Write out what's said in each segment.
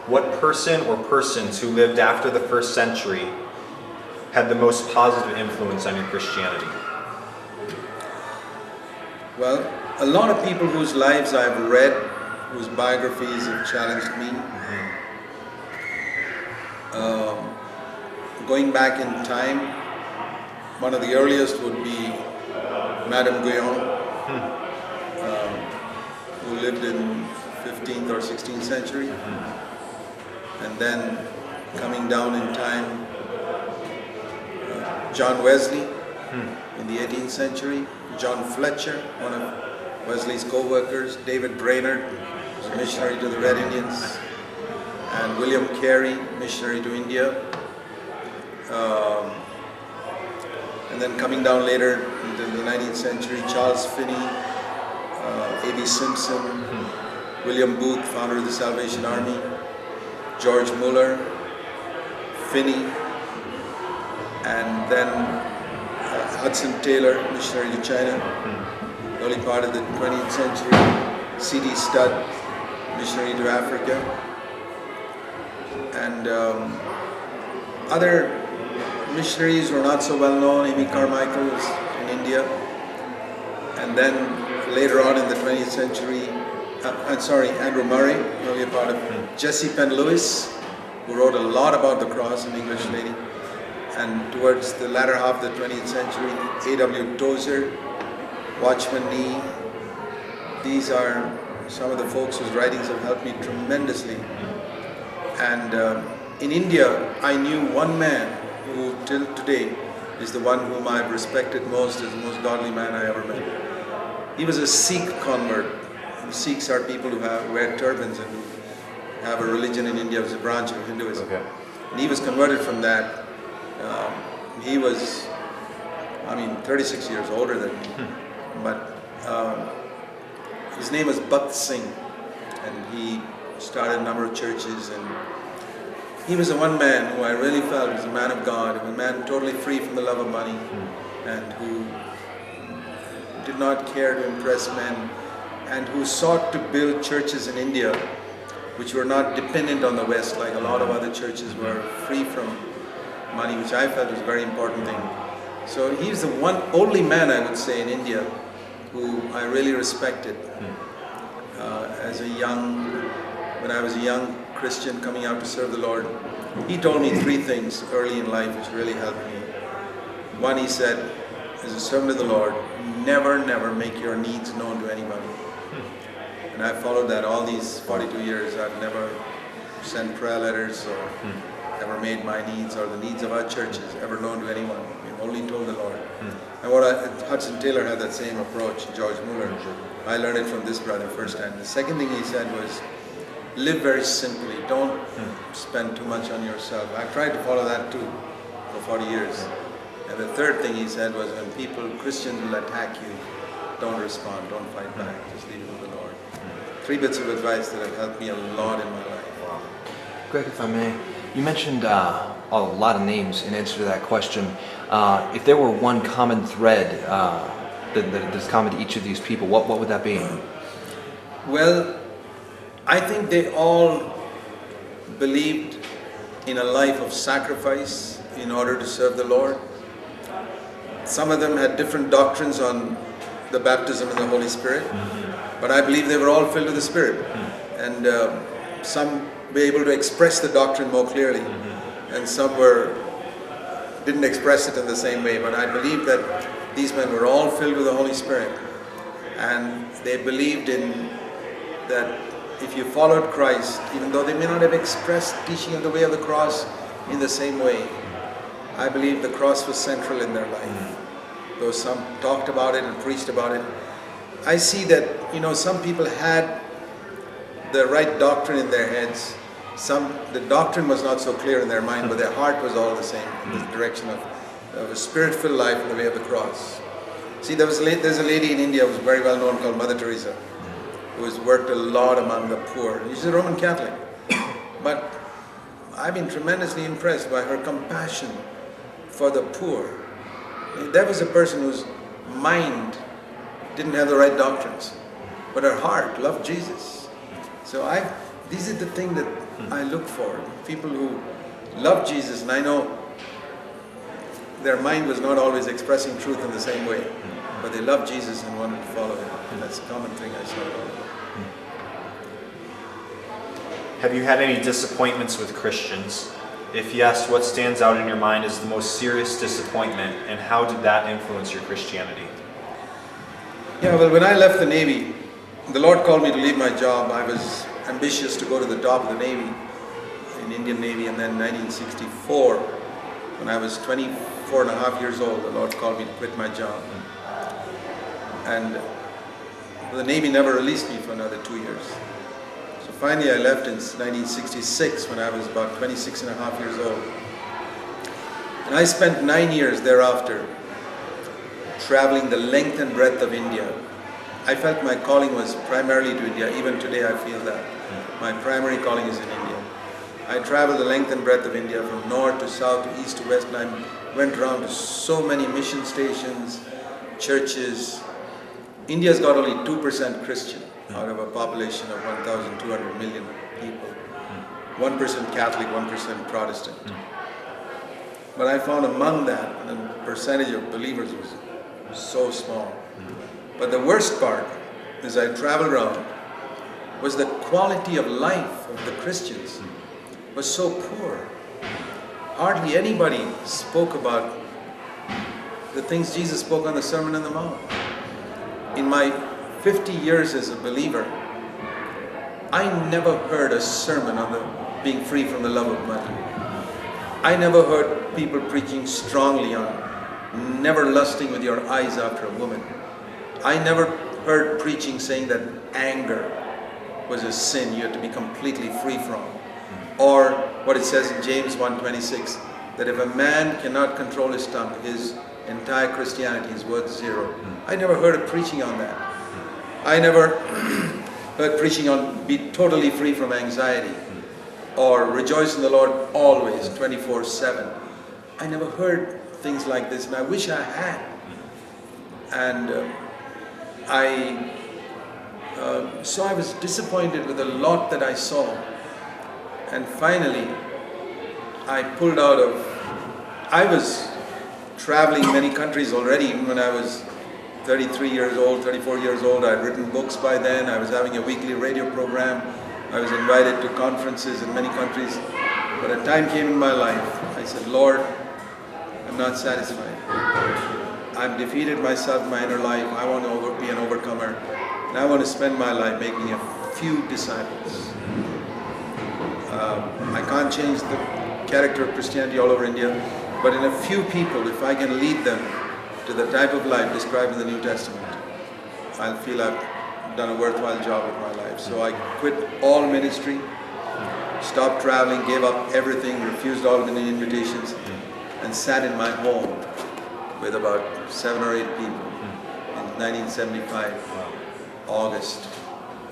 what person or persons who lived after the first century had the most positive influence on your Christianity? Well, a lot of people whose lives I've read, whose biographies have challenged me. Going back in time, one of the earliest would be Madame Guyon, who lived in 15th or 16th century. And then coming down in time, John Wesley in the 18th century, John Fletcher, one of Wesley's co-workers, David Brainerd, a missionary to the Red Indians, and William Carey, missionary to India. And then coming down later into the 19th century, Charles Finney, A.B. Simpson, William Booth, founder of the Salvation Army, George Muller, Finney, and then Hudson Taylor, missionary to China, early part of the 20th century, C.D. Studd, missionary to Africa, and other missionaries were not so well known. Amy Carmichael was in India, and then later on in the 20th century, Andrew Murray, earlier part of Jessie Penn Lewis, who wrote a lot about the cross, an English lady, and towards the latter half of the 20th century, A.W. Tozer, Watchman Nee. These are some of the folks whose writings have helped me tremendously. And in India, I knew one man who till today is the one whom I've respected most as the most godly man I ever met. He was a Sikh convert. Sikhs are people who wear turbans and who have a religion in India as a branch of Hinduism. Okay. And he was converted from that. He was, 36 years older than me. But his name was Bhakt Singh, and he started a number of churches, and he was the one man who I really felt was a man of God, a man totally free from the love of money, and who did not care to impress men, and who sought to build churches in India which were not dependent on the West like a lot of other churches were, free from money, which I felt was a very important thing. So he's the only man, I would say, in India who I really respected when I was a young Christian coming out to serve the Lord. He told me three things early in life which really helped me. One, he said, as a servant of the Lord, never make your needs known to anybody. And I followed that all these 42 years. I've never sent prayer letters or ever made my needs or the needs of our churches ever known to anyone. We've only told the Lord. And Hudson Taylor had that same approach, George Muller. I learned it from this brother firsthand. The second thing he said was, live very simply. Don't spend too much on yourself. I've tried to follow that too for 40 years. And the third thing he said was, when Christians will attack you, don't respond, don't fight back, just leave it with the Lord. Three bits of advice that have helped me a lot in my life. Wow. Greg, if I may, you mentioned a lot of names in answer to that question. If there were one common thread that is common to each of these people, what would that be? Well, I think they all believed in a life of sacrifice in order to serve the Lord. Some of them had different doctrines on the baptism in the Holy Spirit, but I believe they were all filled with the Spirit. And some were able to express the doctrine more clearly, and some didn't express it in the same way. But I believe that these men were all filled with the Holy Spirit, and they believed in that if you followed Christ, even though they may not have expressed teaching of the way of the cross in the same way, I believe the cross was central in their life. Though some talked about it and preached about it, I see that, some people had the right doctrine in their heads. The doctrine was not so clear in their mind, but their heart was all the same, in the direction of a spirit-filled life in the way of the cross. See, there's a lady in India who was very well known called Mother Teresa, who has worked a lot among the poor. She's a Roman Catholic. But I've been tremendously impressed by her compassion for the poor. That was a person whose mind didn't have the right doctrines, but her heart loved Jesus. So these are the things that I look for. People who love Jesus, and I know their mind was not always expressing truth in the same way, but they loved Jesus and wanted to follow him. And that's a common thing I saw. Have you had any disappointments with Christians? If yes, what stands out in your mind as the most serious disappointment, and how did that influence your Christianity? Yeah, well, when I left the Navy, the Lord called me to leave my job. I was ambitious to go to the top of the Navy, in Indian Navy, and then 1964, when I was 24 and a half years old, the Lord called me to quit my job. And the Navy never released me for another 2 years. So finally I left in 1966 when I was about 26 and a half years old. And I spent 9 years thereafter traveling the length and breadth of India. I felt my calling was primarily to India. Even today I feel that. My primary calling is in India. I traveled the length and breadth of India from north to south to east to west, and I went around to so many mission stations, churches. India's got only 2% Christian out of a population of 1,200 million people. 1% Catholic, 1% Protestant. But I found among that, the percentage of believers was so small. But the worst part, as I traveled around, was the quality of life of the Christians was so poor. Hardly anybody spoke about the things Jesus spoke on the Sermon on the Mount. In my 50 years as a believer, I never heard a sermon on being free from the love of money. I never heard people preaching strongly on never lusting with your eyes after a woman. I never heard preaching saying that anger was a sin you had to be completely free from. Or what it says in James 1:26, that if a man cannot control his tongue, his entire Christianity is worth zero. I never heard of preaching on that. I never heard preaching on be totally free from anxiety, or rejoice in the Lord always, 24/7. I never heard things like this, and I wish I had. And so I was disappointed with a lot that I saw. And finally, I pulled out of, I was traveling many countries already, even when I was 33 years old, 34 years old. I'd written books by then. I was having a weekly radio program. I was invited to conferences in many countries. But a time came in my life, I said, Lord, I'm not satisfied. I've defeated myself in my inner life. I want to be an overcomer. And I want to spend my life making a few disciples. I can't change the character of Christianity all over India, but in a few people, if I can lead them to the type of life described in the New Testament, I'll feel I've done a worthwhile job with my life. So I quit all ministry, stopped traveling, gave up everything, refused all the invitations, and sat in my home with about 7 or 8 people in 1975, August,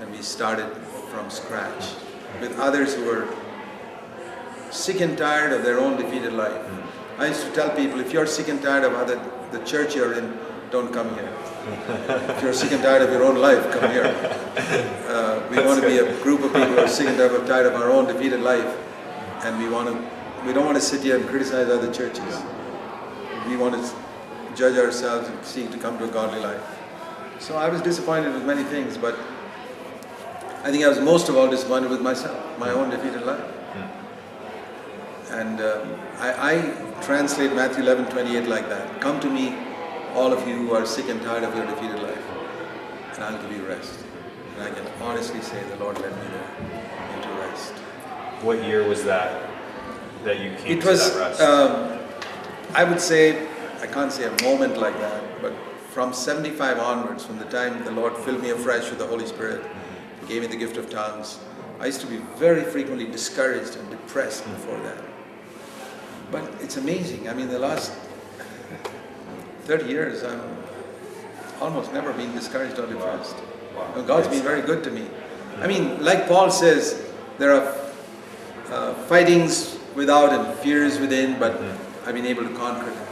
and we started from scratch with others who were sick and tired of their own defeated life. I used to tell people, if you're sick and tired of the church you're in, don't come here. If you're sick and tired of your own life, come here. We want to be a group of people who are sick and tired of our own defeated life, and we don't want to sit here and criticize other churches. We want to judge ourselves and seek to come to a godly life. So I was disappointed with many things, but I think I was most of all disappointed with myself, my own defeated life. And I translate Matthew 11:28 like that. Come to me, all of you who are sick and tired of your defeated life, and I'll give you rest. And I can honestly say the Lord led me there into rest. What year was that you came to that rest? I would say, I can't say a moment like that, but from 75 onwards, from the time the Lord filled me afresh with the Holy Spirit, gave me the gift of tongues, I used to be very frequently discouraged and depressed before that. But it's amazing. I mean, the last 30 years, I've almost never been discouraged or depressed. Wow. God's been very good to me. I mean, like Paul says, there are fightings without and fears within, but I've been able to conquer them.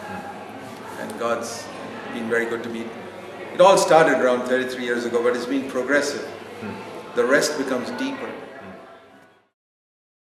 And God's been very good to me. It all started around 33 years ago, but it's been progressive. The rest becomes deeper.